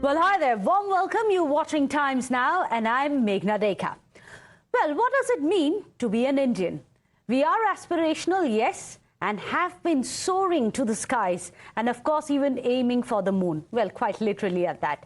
Well, hi there. Warm welcome. You're watching Times Now, and I'm Meghnar Deka. Well, what does it mean to be an Indian? We are aspirational, yes, and have been soaring to the skies, and of course, even aiming for the moon. Well, quite literally at that.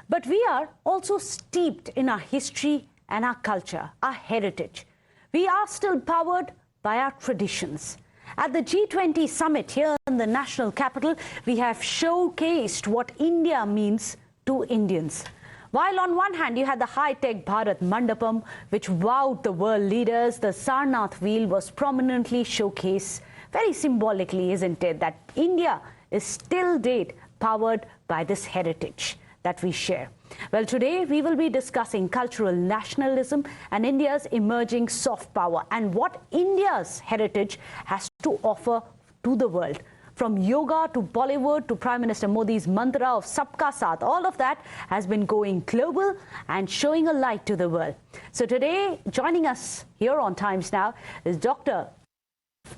But we are also steeped in our history and our culture, our heritage. We are still powered by our traditions. At the G20 summit here in the national capital, we have showcased what India means to Indians. While on one hand you had the high-tech Bharat Mandapam, which wowed the world leaders, the Sarnath wheel was prominently showcased, very symbolically, isn't it, that India is still date powered by this heritage that we share. Well, today we will be discussing cultural nationalism and India's emerging soft power and what India's heritage has to offer to the world. From yoga to Bollywood to Prime Minister Modi's mantra of Sabka Saath, all of that has been going global and showing a light to the world. So today, joining us here on Times Now is Dr.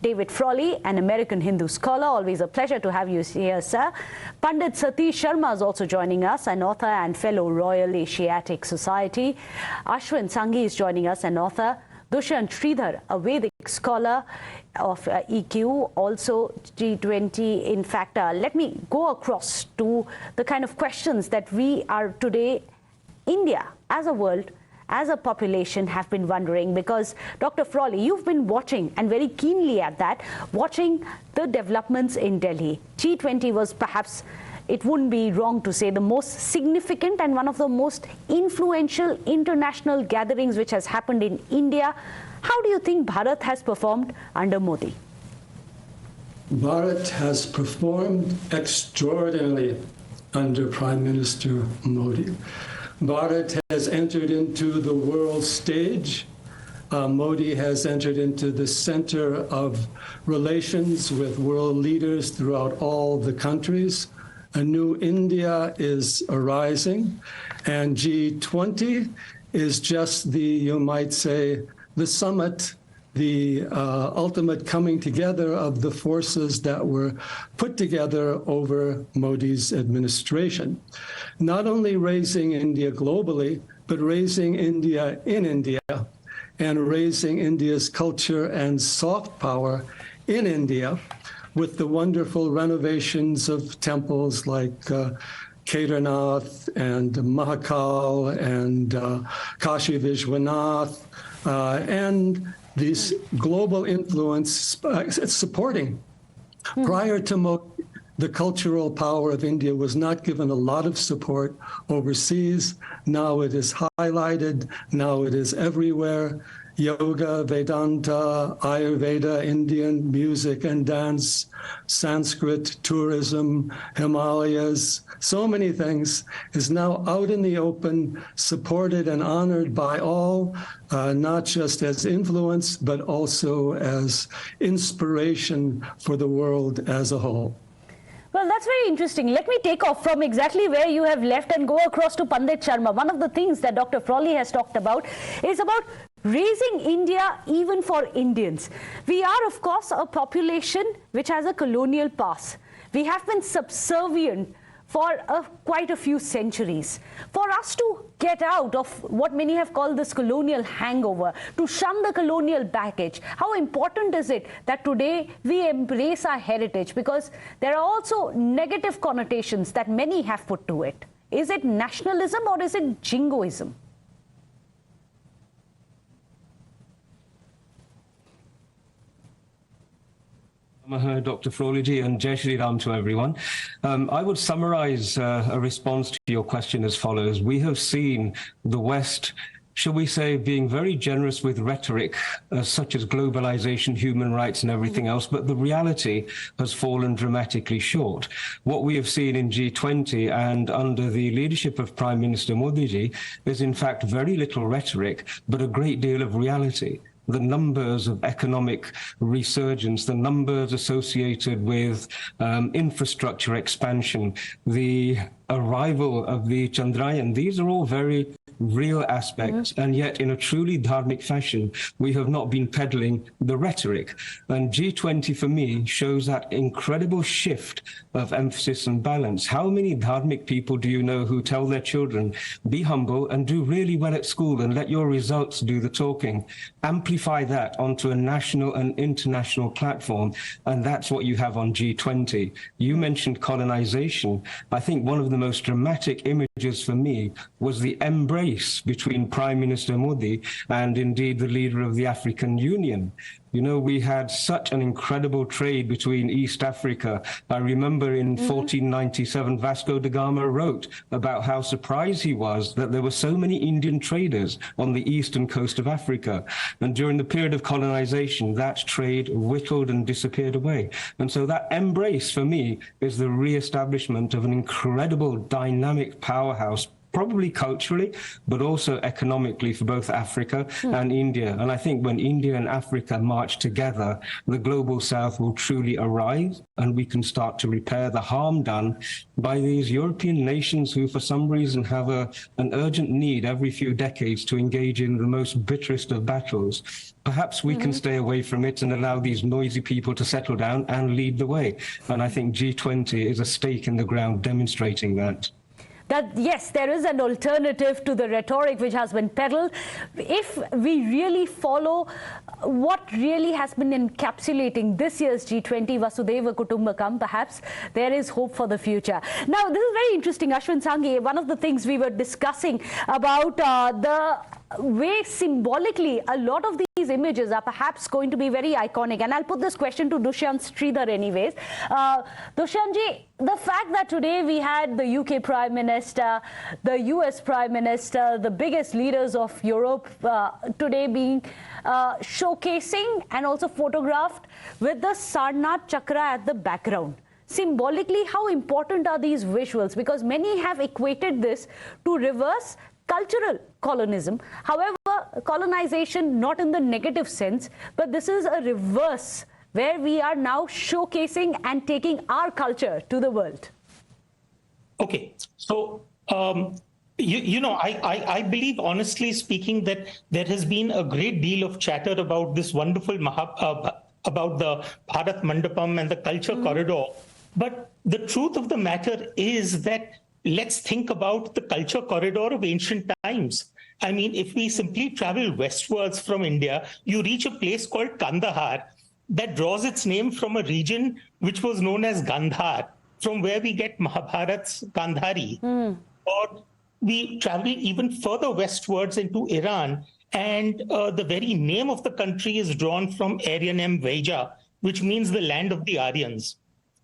David Frawled, an American Hindu scholar. Always a pleasure to have you here, sir. Pandit Satish Sharma is also joining us, an author and fellow Royal Asiatic Society. Ashwin Sanghi is joining us, an author. Dushyant Sridhar, a Vedic scholar of EQ, also G20. In fact, let me go across to the kind of questions that we are today, India as a world, as a population, have been wondering, because Dr. Frawled, you've been watching and very keenly at that, watching the developments in Delhi. G20 was perhaps, it wouldn't be wrong to say, the most significant and one of the most influential international gatherings which has happened in India. How do you think Bharat has performed under Modi? Bharat has performed extraordinarily under Prime Minister Modi. Bharat has entered into the world stage. Modi has entered into the center of relations with world leaders throughout all the countries. A new India is arising, and G20 is just the, you might say, the summit, the ultimate coming together of the forces that were put together over Modi's administration. Not only raising India globally, but raising India in India and raising India's culture and soft power in India with the wonderful renovations of temples like Kedarnath and Mahakal and Kashi Vishwanath and this global influence supporting. Prior to Modi, the cultural power of India was not given a lot of support overseas. Now it is highlighted. Now it is everywhere. Yoga, Vedanta, Ayurveda, Indian music and dance, Sanskrit, tourism, Himalayas, so many things is now out in the open, supported and honored by all, not just as influence, but also as inspiration for the world as a whole. Well, that's very interesting. Let me take off from exactly where you have left and go across to Pandit Sharma. One of the things that Dr. Frawled has talked about is about raising India even for Indians. We are, of course, a population which has a colonial past. We have been subservient for quite a few centuries. For us to get out of what many have called this colonial hangover, to shun the colonial baggage, how important is it that today we embrace our heritage? Because there are also negative connotations that many have put to it. Is it nationalism or is it jingoism? Dr. Frawled and Jai Shri Ram to everyone. I would summarize a response to your question as follows. We have seen the West, shall we say, being very generous with rhetoric, such as globalization, human rights, and everything else, but the reality has fallen dramatically short. What we have seen in G20 and under the leadership of Prime Minister Modi ji is, in fact, very little rhetoric, but a great deal of reality. The numbers of economic resurgence, the numbers associated with infrastructure expansion, the arrival of the Chandrayaan, these are all very real aspects, and yet in a truly dharmic fashion, we have not been peddling the rhetoric. And G20 for me shows that incredible shift of emphasis and balance. How many dharmic people do you know who tell their children, be humble and do really well at school and let your results do the talking? Amplify that onto a national and international platform, and that's what you have on G20. You mentioned colonization. I think one of the most dramatic images for me was the embrace between Prime Minister Modi and indeed the leader of the African Union. You know, we had such an incredible trade between East Africa. I remember in 1497, Vasco da Gama wrote about how surprised he was that there were so many Indian traders on the eastern coast of Africa. And during the period of colonization, that trade whittled and disappeared away. And so that embrace for me is the re-establishment of an incredible dynamic powerhouse, probably culturally, but also economically for both Africa and India. And I think when India and Africa march together, the global south will truly arise, and we can start to repair the harm done by these European nations who, for some reason, have an urgent need every few decades to engage in the most bitterest of battles. Perhaps we can stay away from it and allow these noisy people to settle down and lead the way. And I think G20 is a stake in the ground demonstrating that. That yes, there is an alternative to the rhetoric which has been peddled. If we really follow what really has been encapsulating this year's G20, Vasudhaiva Kutumbakam, perhaps there is hope for the future. Now, this is very interesting, Ashwin Sanghi. One of the things we were discussing about the way symbolically a lot of these images are perhaps going to be very iconic. And I'll put this question to Dushyant Sridhar anyways. Dushyantji, the fact that today we had the UK Prime Minister, the US Prime Minister, the biggest leaders of Europe today being showcasing and also photographed with the Sarnath Chakra at the background. Symbolically, how important are these visuals? Because many have equated this to reverse cultural colonism. However, colonization not in the negative sense, but this is a reverse where we are now showcasing and taking our culture to the world. Okay, so I believe, honestly speaking, that there has been a great deal of chatter about this wonderful about the Bharat Mandapam and the culture corridor. But the truth of the matter is that let's think about the culture corridor of ancient times. I mean, if we simply travel westwards from India, you reach a place called Kandahar that draws its name from a region which was known as Gandhar, from where we get Mahabharat's Gandhari. Or we travel even further westwards into Iran, and the very name of the country is drawn from Aryanem Vaja, which means the land of the Aryans.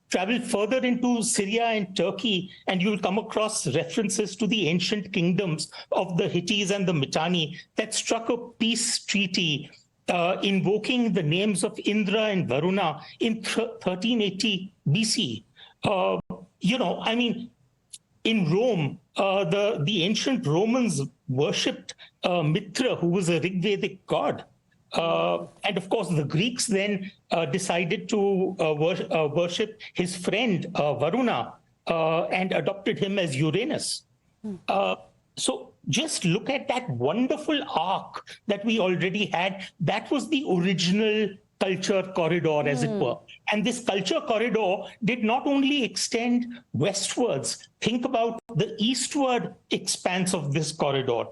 Travel further into Syria and Turkey, and you'll come across references to the ancient kingdoms of the Hittites and the Mitanni that struck a peace treaty invoking the names of Indra and Varuna in 1380 BC. In Rome, the ancient Romans worshipped Mitra, who was a Rigvedic god. And of course, the Greeks then decided to worship his friend Varuna and adopted him as Uranus. So just look at that wonderful arc that we already had. That was the original culture corridor, as it were. And this culture corridor did not only extend westwards. Think about the eastward expanse of this corridor.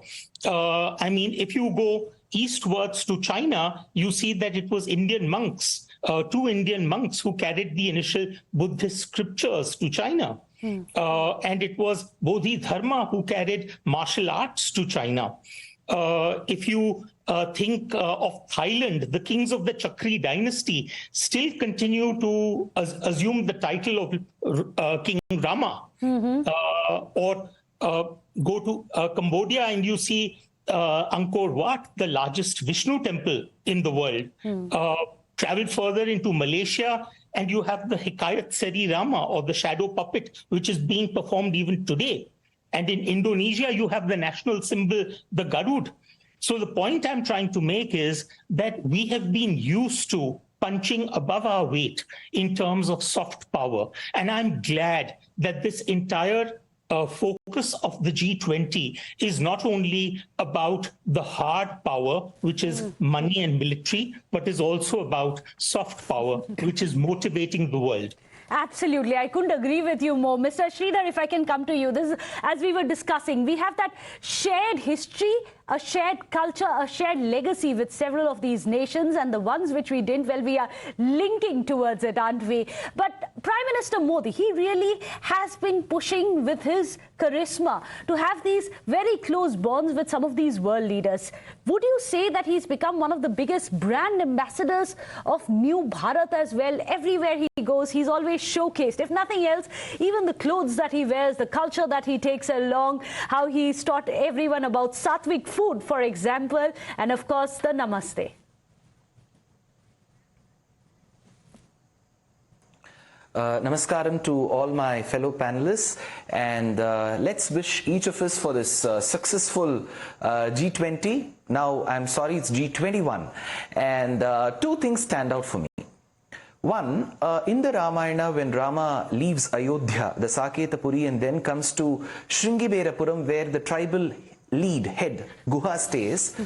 If you go eastwards to China, you see that it was Indian monks, 2 Indian monks who carried the initial Buddhist scriptures to China. And it was Bodhidharma who carried martial arts to China. If you think of Thailand, the kings of the Chakri dynasty still continue to assume the title of King Rama. Or go to Cambodia and you see Angkor Wat, the largest Vishnu temple in the world. Travel further into Malaysia, and you have the Hikayat Seri Rama, or the shadow puppet, which is being performed even today. And in Indonesia, you have the national symbol, the Garud. So the point I'm trying to make is that we have been used to punching above our weight in terms of soft power. And I'm glad that this entire focus of the G20 is not only about the hard power, which is money and military, but is also about soft power, which is motivating the world. Absolutely. I couldn't agree with you more. Mr. Sridhar, if I can come to you. This is, as we were discussing, we have that shared history, a shared culture, a shared legacy with several of these nations, and the ones which we didn't, well, we are linking towards it, aren't we? But Prime Minister Modi, he really has been pushing with his charisma to have these very close bonds with some of these world leaders. Would you say that he's become one of the biggest brand ambassadors of New Bharat as well? Everywhere he goes, he's always showcased, if nothing else, even the clothes that he wears, the culture that he takes along, how he's taught everyone about Sattvic food, for example, and of course the Namaste. Namaskaram to all my fellow panelists, and let's wish each of us for this successful G20. Now, I'm sorry, it's G21. And two things stand out for me. One, in the Ramayana, when Rama leaves Ayodhya, the Saketapuri, and then comes to Shringiberapuram, where the tribal head, Guha, stays,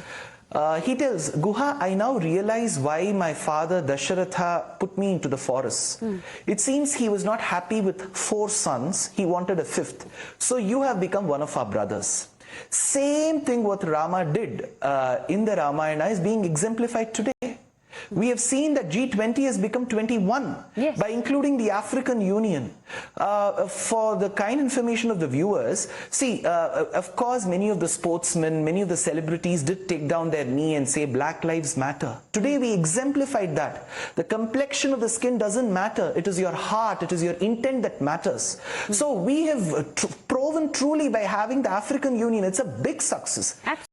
he tells, Guha, I now realize why my father Dasharatha put me into the forest. It seems he was not happy with 4 sons, he wanted a 5th. So you have become one of our brothers. Same thing what Rama did in the Ramayana is being exemplified today. We have seen that G20 has become 21 by including the African Union. For the kind information of the viewers, see, of course, many of the sportsmen, many of the celebrities did take down their knee and say Black Lives Matter. Today we exemplified that. The complexion of the skin doesn't matter. It is your heart, it is your intent that matters. So we have proven truly by having the African Union, it's a big success.